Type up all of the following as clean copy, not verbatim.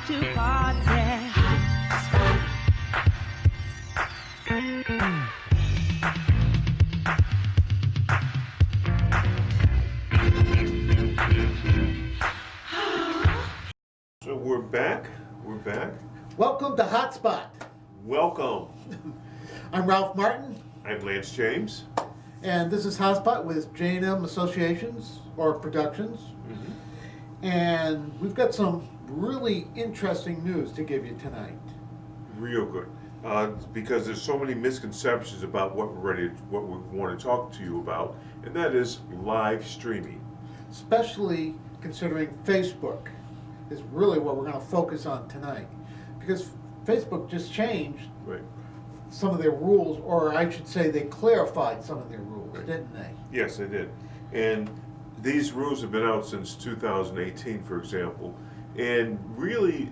to party. So we're back. We're back. Welcome to Hotspot. Welcome. I'm Ralph Martin, I'm Lance James. and this is Hotspot with J&M Associations or Productions. And we've got some really interesting news to give you tonight. Real good. Because there's so many misconceptions about what we want to talk to you about, and that is live streaming. Especially considering Facebook is really what we're going to focus on tonight. Because Facebook just changed Right. some of their rules, or I should say they clarified some of their rules, Right. didn't they? Yes, they did. And these rules have been out since 2018, for example. And really,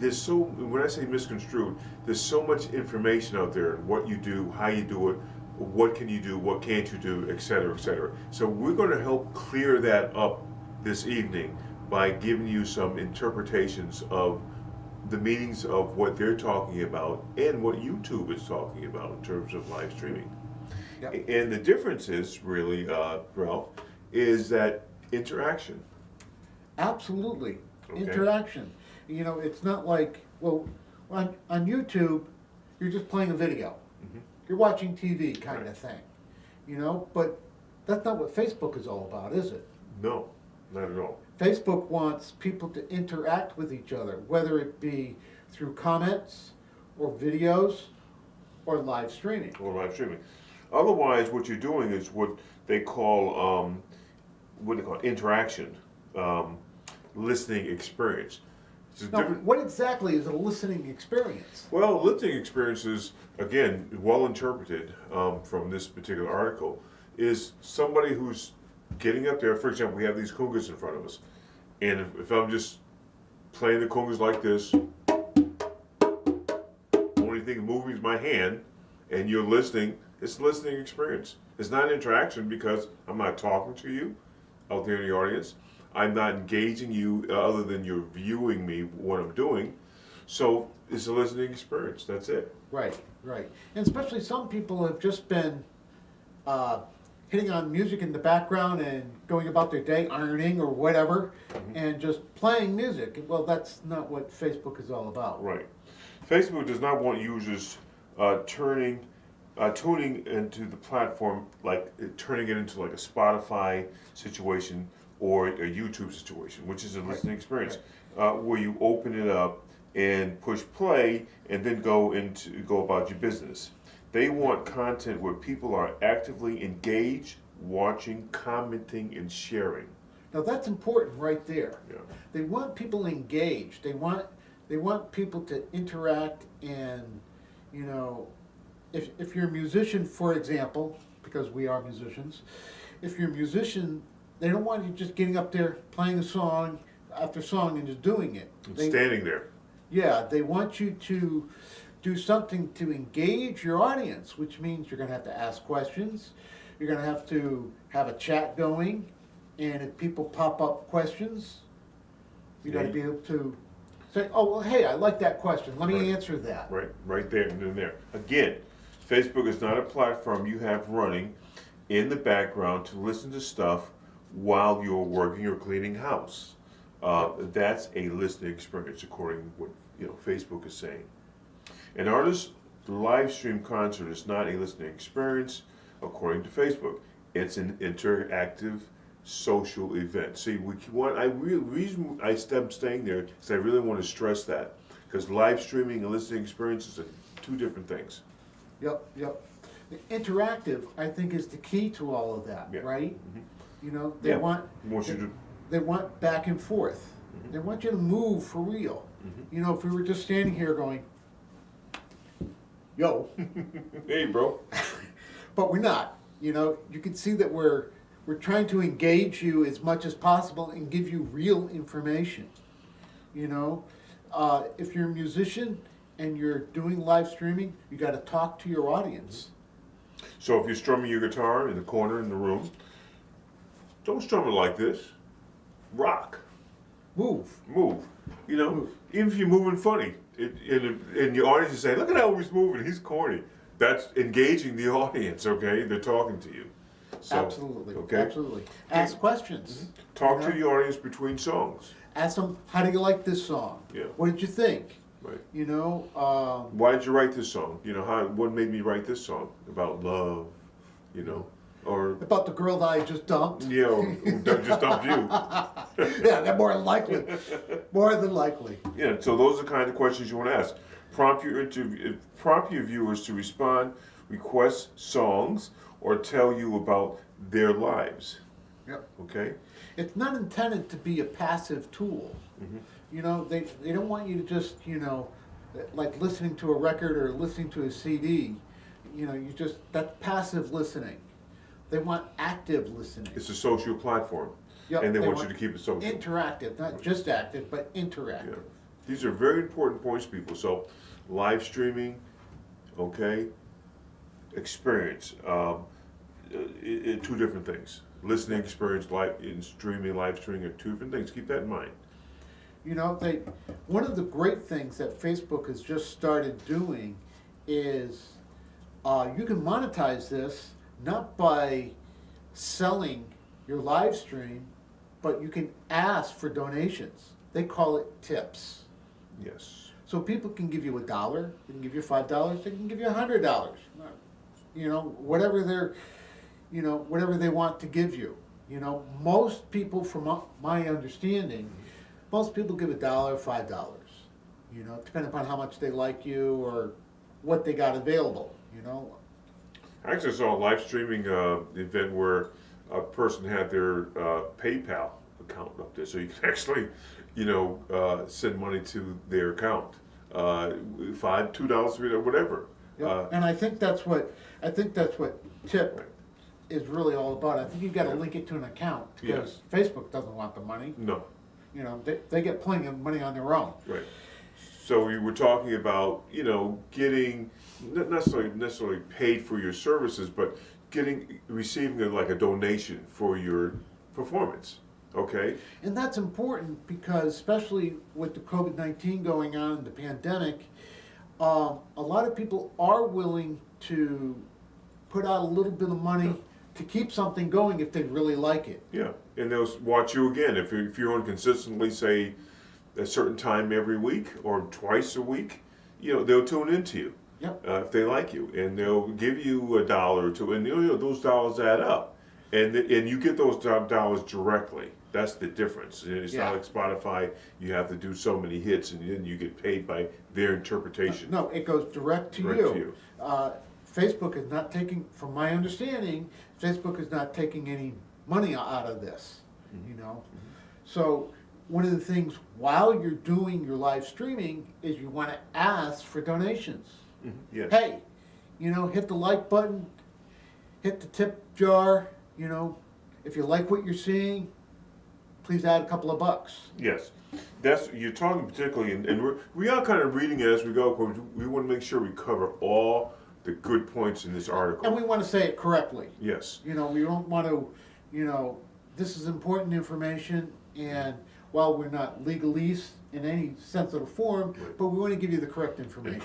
when I say misconstrued, there's so much information out there on what you do, how you do it, what can you do, what can't you do, et cetera, et cetera. So we're going to help clear that up this evening by giving you some interpretations of the meanings of what they're talking about and what YouTube is talking about in terms of live streaming. Yep. And the difference is really, Ralph, is that interaction. Absolutely. Okay. Interaction. You know, it's not like, well, on YouTube, you're just playing a video. Mhm. You're watching TV kind Right. of thing. You know, but that's not what Facebook is all about, is it? No, not at all. Facebook wants people to interact with each other, whether it be through comments or videos or live streaming. Or live streaming. Otherwise, what you're doing is what they call interaction, listening experience. It's a Now, different. what exactly is a listening experience? Well, listening experiences, again, well interpreted from this particular article, is somebody who's getting up there. For example, we have these congas in front of us, and if I'm just playing the congas like this, only thing moving is my hand, and you're listening. It's a listening experience. It's not an interaction because I'm not talking to you out there in the audience. I'm not engaging you other than you're viewing me, what I'm doing. So it's a listening experience. That's it. Right, right. And especially some people have just been hitting on music in the background and going about their day, ironing or whatever, and just playing music. Well, that's not what Facebook is all about. Right. Facebook does not want users tuning into the platform, like turning it into like a Spotify situation or a YouTube situation, which is a listening experience, where you open it up and push play and then go about your business. They want content where people are actively engaged, watching, commenting, and sharing. Now that's important right there. Yeah. They want people engaged. They want people to interact, and you know, if you're a musician, for example, because we are musicians, if you're a musician, they don't want you just getting up there playing a song after song and just doing it. Standing there. Yeah, they want you to do something to engage your audience, which means you're going to have to ask questions, you're going to have a chat going, and if people pop up questions, you got to be able to say, oh, well, hey, I like that question, let me Right. answer that. Right there and then there. Again, Facebook is not a platform you have running in the background to listen to stuff while you're working or cleaning house. That's a listening experience, according to what Facebook is saying. An artist's live stream concert is not a listening experience, according to Facebook. It's an interactive social event. See, reason I'm staying there is I really want to stress that, because live streaming and listening experiences are two different things. Yep. The interactive, I think, is the key to all of that, Yeah. right? Mhm. You know, they want you they want back and forth. They want you to move for real. Mhm. You know, if we were just standing here going, yo, hey, bro. but we're not. You know, you can see that we're trying to engage you as much as possible and give you real information. You know, if you're a musician and you're doing live streaming, you got to talk to your audience. So if you're strumming your guitar in the corner in the room, don't strum it like this. Rock. Move. Move. You know, Move. Even if you're moving funny, and your audience is saying, "Look at how he's moving. He's corny." That's engaging the audience. Okay, they're talking to you. So, Absolutely. Okay. Absolutely. Ask questions. Talk You know? to your audience between songs. Ask them, how do you like this song? Yeah. What did you think? Right. You know, Why did you write this song? You know, what made me write this song about love? You know, or about the girl that I just dumped. you know, who just dumped you. Yeah, they're more likely. More than likely. Yeah. So those are the kind of questions you want to ask. Prompt your viewers to respond, request songs, or tell you about their lives. Yep. Okay. It's not intended to be a passive tool. Mm-hmm. You know, they don't want you to just, you know, like listening to a record or listening to a CD, you know, that's passive listening. They want active listening. It's a social platform, Yep, and they want you to keep it social. Interactive, not just active, but interactive. Yeah. These are very important points, people. So, live streaming, okay, experience. Two different things. Listening experience, live streaming are two different things. Keep that in mind. You know, one of the great things that Facebook has just started doing is you can monetize this not by selling your live stream, but you can ask for donations. They call it tips. Yes. So people can give you $1, they can give you $5, they can give you $100. You know, whatever whatever they want to give you. You know, most people, from my understanding, most people give $1, $5. You know, depending upon how much they like you or what they got available. You know. I actually saw a live streaming event where a person had their PayPal account up there, so you can actually, you know, send money to their account, $2, $3, whatever. Yep. And I think that's what tip is really all about. I think you've got to link it to an account because Facebook doesn't want the money. No. You know, they get plenty of money on their own. Right. So we were talking about, you know, getting not necessarily paid for your services, but receiving like a donation for your performance. Okay. And that's important because, especially with the COVID-19 going on and the pandemic, a lot of people are willing to put out a little bit of money to keep something going if they really like it. Yeah, and they'll watch you again if you're on consistently, say, a certain time every week or twice a week. You know, they'll tune into you. Yep. If they like you, and they'll give you $1 or $2, and you know, those dollars add up, and you get those dollars directly. That's the difference. It's not like Spotify. You have to do so many hits, and then you get paid by their interpretation. No, it goes direct to you. Facebook is not taking, from my understanding, Facebook is not taking any money out of this. You know, so one of the things while you're doing your live streaming is you want to ask for donations. Yes. Hey, you know, hit the like button, hit the tip jar. You know, if you like what you're seeing, please add a couple of bucks. Yes, you're talking particularly, and we are kind of reading it as we go. Because we want to make sure we cover all the good points in this article. And we want to say it correctly. Yes. You know, we don't want to, you know, this is important information, and while we're not legalese in any sense of the form, but we want to give you the correct information.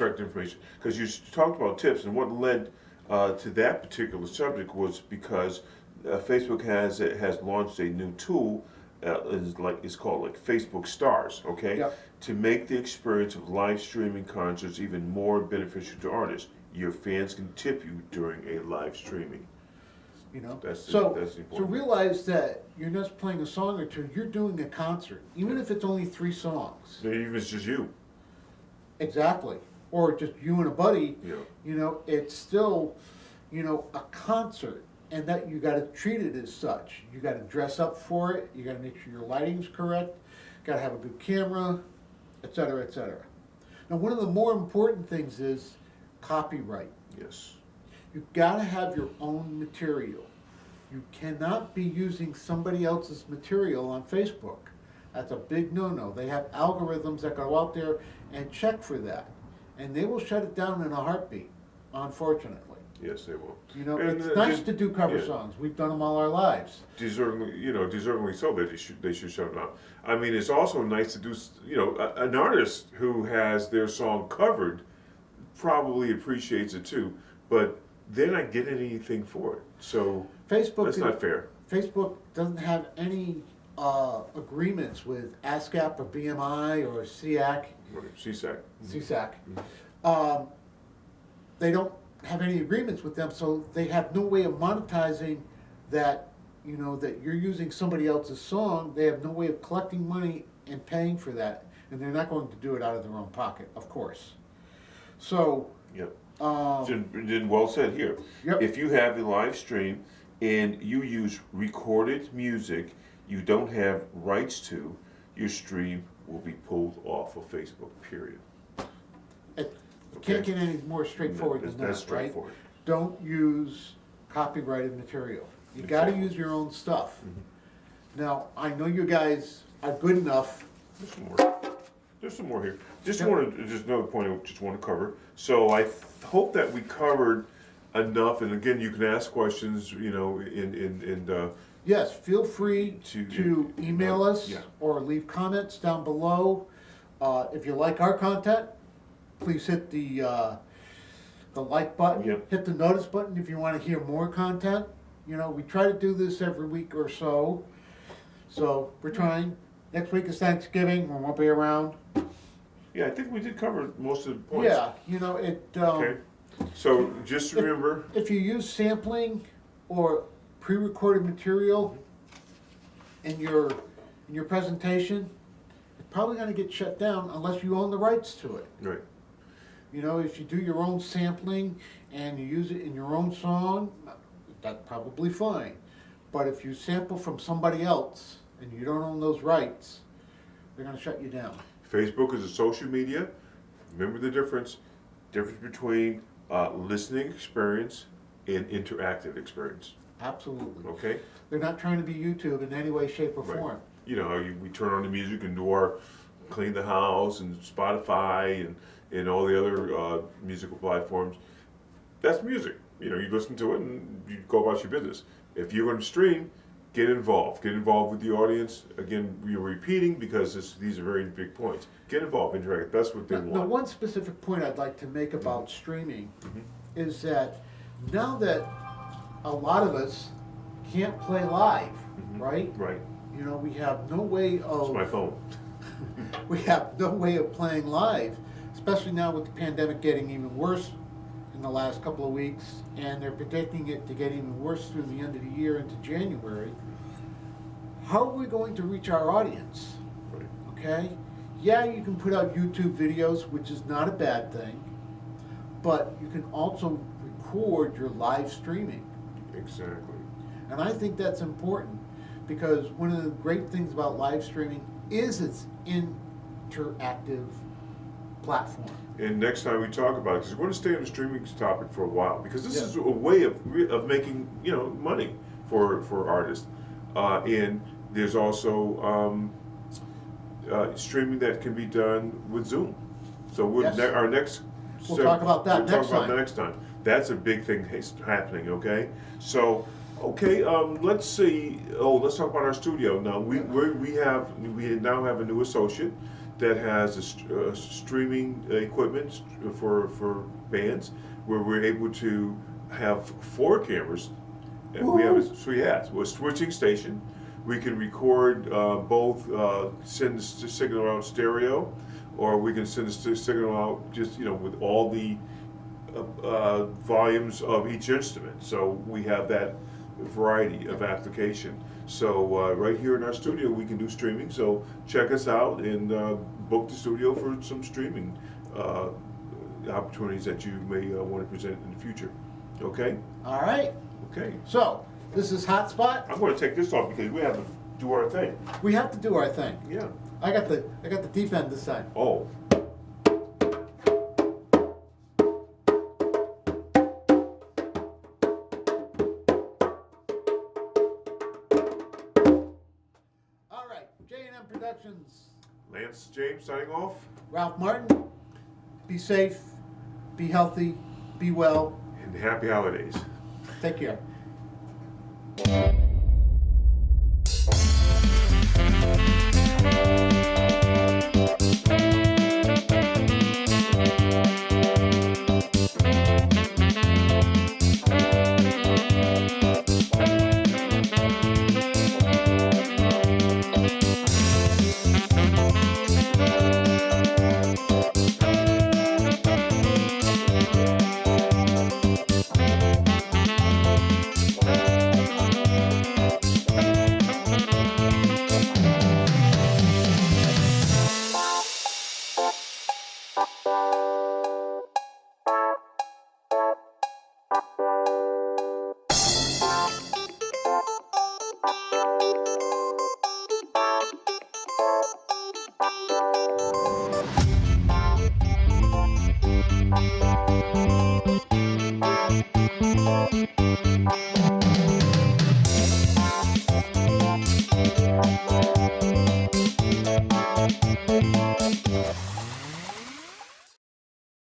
Because you talked about tips, and what led to that particular subject was because Facebook has launched a new tool. It's called like Facebook Stars, okay? Yep. To make the experience of live streaming concerts even more beneficial to artists. Your fans can tip you during a live streaming. You know, That's so important. realize that you're not just playing a song or two, you're doing a concert, even if it's only 3 songs. Maybe even it's just you. Exactly. Or just you and a buddy, Yeah. you know, it's still, you know, a concert, and that you gotta treat it as such. You gotta dress up for it, you gotta make sure your lighting's correct, gotta have a good camera, et cetera, et cetera. Now, one of the more important things is copyright. Yes. You've got to have your own material. You cannot be using somebody else's material on Facebook. That's a big no-no. They have algorithms that go out there and check for that. And they will shut it down in a heartbeat, unfortunately. Yes, they will. You know, And, it's nice to do cover yeah. songs. We've done them all our lives. Deservingly so. That they should shut them out. I mean, it's also nice to do. An artist who has their song covered probably appreciates it too, but they're not getting anything for it. So that's not fair. Facebook doesn't have any agreements with ASCAP or BMI or SEAC. Right, CSAC. CSAC. They don't have any agreements with them, so they have no way of monetizing that, that you're using somebody else's song. They have no way of collecting money and paying for that, and they're not going to do it out of their own pocket, of course. So, Yep. Well said here. Yep. If you have a live stream and you use recorded music you don't have rights to, your stream will be pulled off of Facebook, period. it can't get any more straightforward than That's that, right? straightforward. Don't use copyrighted material. You gotta Exactly. use your own stuff. Now, I know you guys are good enough. There's some more. There's some more here. Just another point I just want to cover. So I hope that we covered enough, and again, you can ask questions, Yes, feel free to email us yeah. or leave comments down below. If you like our content, please hit the like button. Yep. Hit the notice button if you want to hear more content. We try to do this every week or so. So we're trying. Next week is Thanksgiving. We won't be around. Yeah, I think we did cover most of the points. Yeah, Okay. So just remember. if you use sampling or pre-recorded material in your presentation, it's probably going to get shut down unless you own the rights to it. Right. If you do your own sampling and you use it in your own song, that's probably fine. But if you sample from somebody else and you don't own those rights, they're going to shut you down. Facebook is a social media. Remember the difference between listening experience and interactive experience. Absolutely. Okay. They're not trying to be YouTube in any way, shape, or Right. form. We turn on the music and do our clean the house and Spotify and all the other musical platforms. That's music. You listen to it and you go about your business. If you're going to stream, get involved. Get involved with the audience. Again, we're repeating because these are very big points. Get involved, interact. That's what they Now, want. one specific point I'd like to make about streaming is that now that a lot of us can't play live, right? Right. We have no way It's of my phone. we have no way of playing live, especially now with the pandemic getting even worse in the last couple of weeks, and they're predicting it to get even worse through the end of the year into January. How are we going to reach our audience? Right. Okay? Yeah, you can put out YouTube videos, which is not a bad thing, but you can also record your live streaming. Exactly. And I think that's important because one of the great things about live streaming is its interactive platform. And next time we talk about it, because we're going to stay on the streaming topic for a while, because this Yeah. is a way of making money for artists, and there's also streaming that can be done with Zoom. So Yes. our next We'll talk about that we'll talk next about time. that next time. That's a big thing happening. Okay, so. Okay, let's see. Oh, let's talk about our studio now. We now have a new associate that has a streaming equipment for bands, where we're able to have 4 cameras. And we have a switching station. We can record both, send the signal out stereo, or we can send the signal out just with all the volumes of each instrument. So we have that variety of application. So right here in our studio we can do streaming, so check us out and book the studio for some streaming opportunities that you may want to present in the future. Okay? All right. Okay. So, this is Hotspot. I'm going to take this off because we have to do our thing. We have to do our thing. Yeah. I got the deep end this time. Oh. All right. J&M Productions. Lance James signing off. Ralph Martin. Be safe. Be healthy. Be well. and happy holidays. Take care.